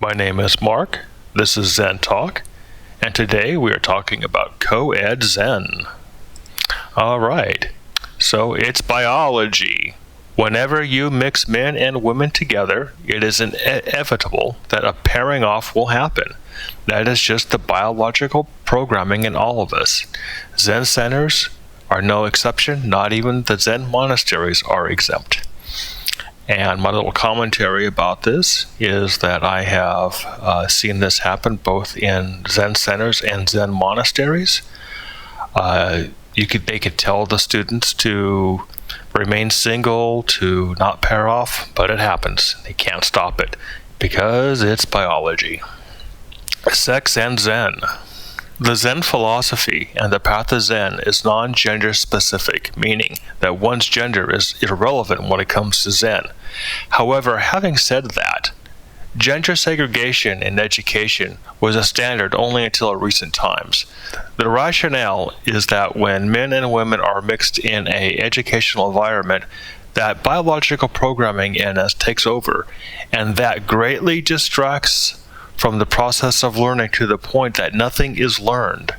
My name is Mark, this is Zen Talk, and today we are talking about co-ed Zen. Alright, so it's biology. Whenever you mix men and women together, it is inevitable that a pairing off will happen. That is just the biological programming in all of us. Zen centers are no exception, not even the Zen monasteries are exempt. And my little commentary about this is that I have seen this happen both in Zen centers and Zen monasteries. They could tell the students to remain single, to not pair off, but it happens. They can't stop it because it's biology. Sex and Zen. The Zen philosophy and the path of Zen is non-gender specific, meaning that one's gender is irrelevant when it comes to Zen. However, having said that, gender segregation in education was a standard only until recent times. The rationale is that when men and women are mixed in an educational environment, that biological programming in us takes over, and that greatly distracts from the process of learning to the point that nothing is learned.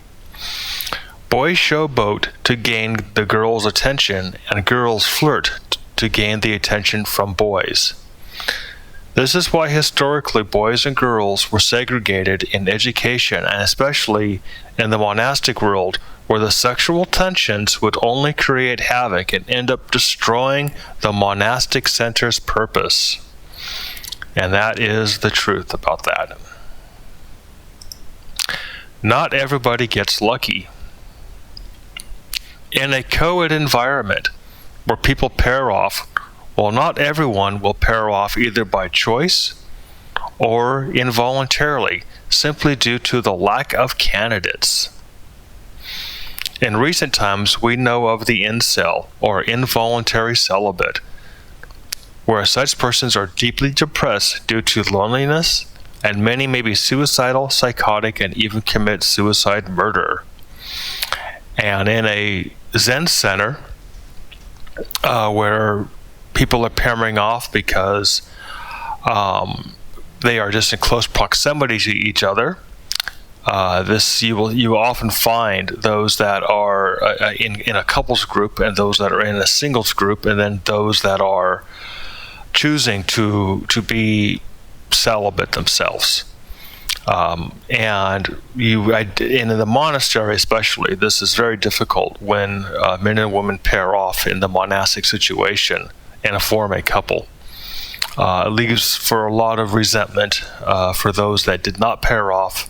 Boys showboat to gain the girls' attention, and girls flirt to gain the attention from boys. This is why historically boys and girls were segregated in education, and especially in the monastic world, where the sexual tensions would only create havoc and end up destroying the monastic center's purpose. And that is the truth about that. Not everybody gets lucky. In a co-ed environment where people pair off, well, not everyone will pair off either by choice or involuntarily, simply due to the lack of candidates. In recent times, we know of the incel, or involuntary celibate, where such persons are deeply depressed due to loneliness, and many may be suicidal, psychotic, and even commit suicide murder. And in a Zen center, where people are pairing off because they are just in close proximity to each other, you will often find those that are in a couples group, and those that are in a singles group, and then those that are choosing to be celibate themselves. And in the monastery especially, this is very difficult when men and women pair off in the monastic situation and form a couple. It leaves for a lot of resentment for those that did not pair off,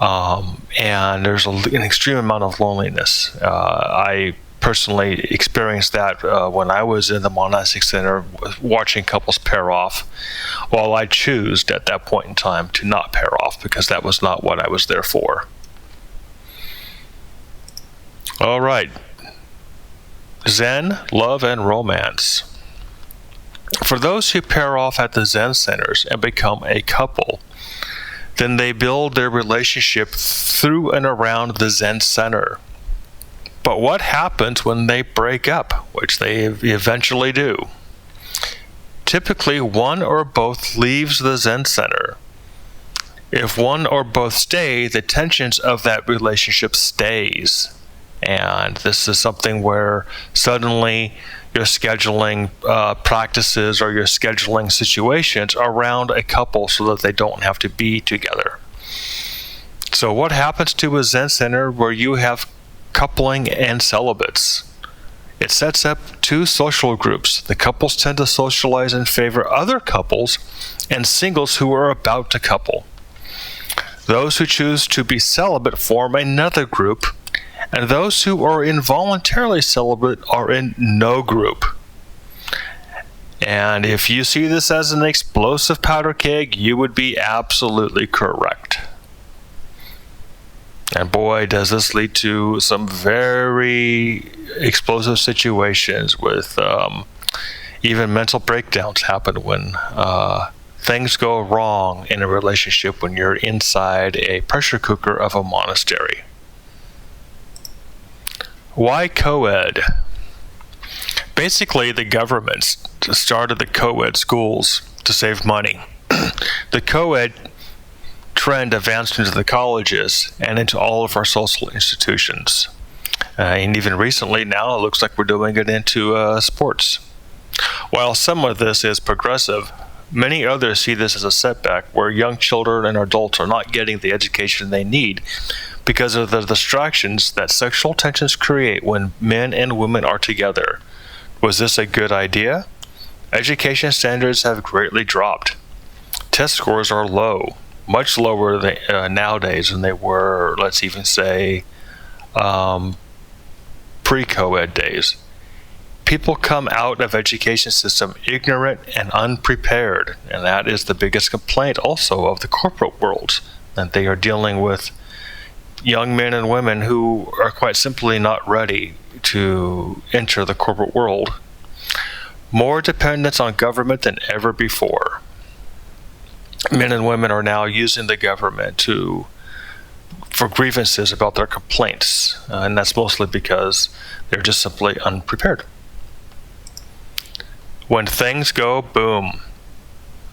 and there's an extreme amount of loneliness. I personally experienced that when I was in the monastic center watching couples pair off, while I chose at that point in time to not pair off because that was not what I was there for. All right. Zen, love, and romance. For those who pair off at the Zen centers and become a couple, then they build their relationship through and around the Zen center. But what happens when they break up, which they eventually do? Typically, one or both leaves the Zen center. If one or both stay, the tensions of that relationship stays. And this is something where suddenly you're scheduling practices or you're scheduling situations around a couple so that they don't have to be together. So what happens to a Zen center where you have coupling and celibates? It sets up two social groups. The couples tend to socialize and favor other couples and singles who are about to couple. Those who choose to be celibate form another group, and those who are involuntarily celibate are in no group. And if you see this as an explosive powder keg, you would be absolutely correct. And boy, does this lead to some very explosive situations with even mental breakdowns happen when things go wrong in a relationship when you're inside a pressure cooker of a monastery. Why co-ed? Basically, the government started the co-ed schools to save money. The co-ed trend advanced into the colleges and into all of our social institutions. And even recently now, it looks like we're doing it into sports. While some of this is progressive, many others see this as a setback where young children and adults are not getting the education they need because of the distractions that sexual tensions create when men and women are together. Was this a good idea? Education standards have greatly dropped. Test scores are low, much lower nowadays than they were, let's even say, pre-co-ed days. People come out of education system ignorant and unprepared, and that is the biggest complaint also of the corporate world, that they are dealing with young men and women who are quite simply not ready to enter the corporate world. More dependence on government than ever before. Men and women are now using the government for grievances about their complaints, and that's mostly because they're just simply unprepared. When things go boom,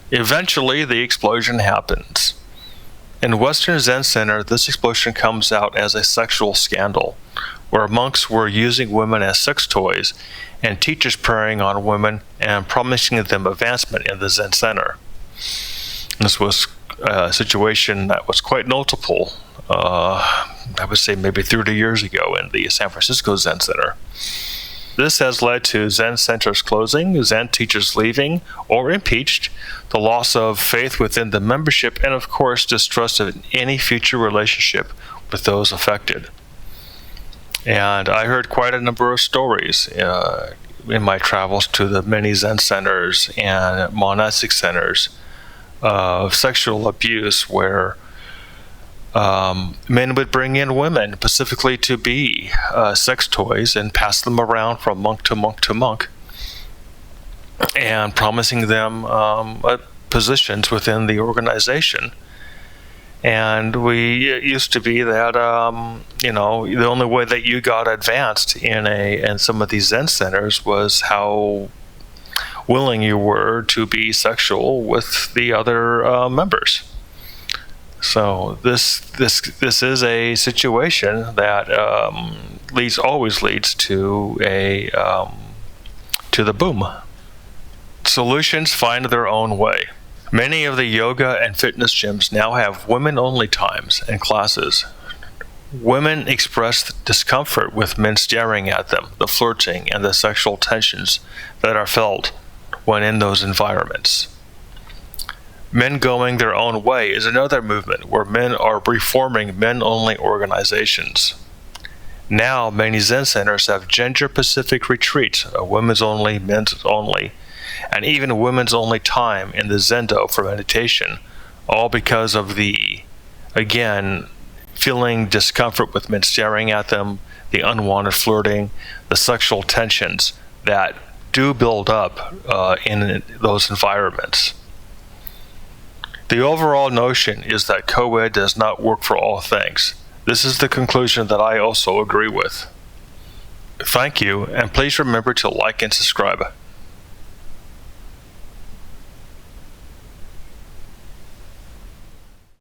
eventually the explosion happens. In Western Zen Center, this explosion comes out as a sexual scandal, where monks were using women as sex toys and teachers preying on women and promising them advancement in the Zen Center. This was a situation that was quite notable, I would say maybe 30 years ago in the San Francisco Zen Center. This has led to Zen centers closing, Zen teachers leaving or impeached, the loss of faith within the membership, and of course distrust of any future relationship with those affected. And I heard quite a number of stories in my travels to the many Zen centers and monastic centers of sexual abuse where men would bring in women specifically to be sex toys and pass them around from monk to monk to monk, and promising them positions within the organization. And it used to be that the only way that you got advanced in some of these Zen centers was how willing you were to be sexual with the other members. So this is a situation that always leads to the boom. Solutions find their own way. Many of the yoga and fitness gyms now have women-only times and classes. Women express discomfort with men staring at them, the flirting, and the sexual tensions that are felt when in those environments. Men going their own way is another movement where men are reforming men-only organizations. Now, many Zen centers have gender-specific retreats, women's only, men's only, and even women's only time in the Zendo for meditation, all because of feeling discomfort with men staring at them, the unwanted flirting, the sexual tensions that do build up in those environments. The overall notion is that co-ed does not work for all things. This is the conclusion that I also agree with. Thank you, and please remember to like and subscribe.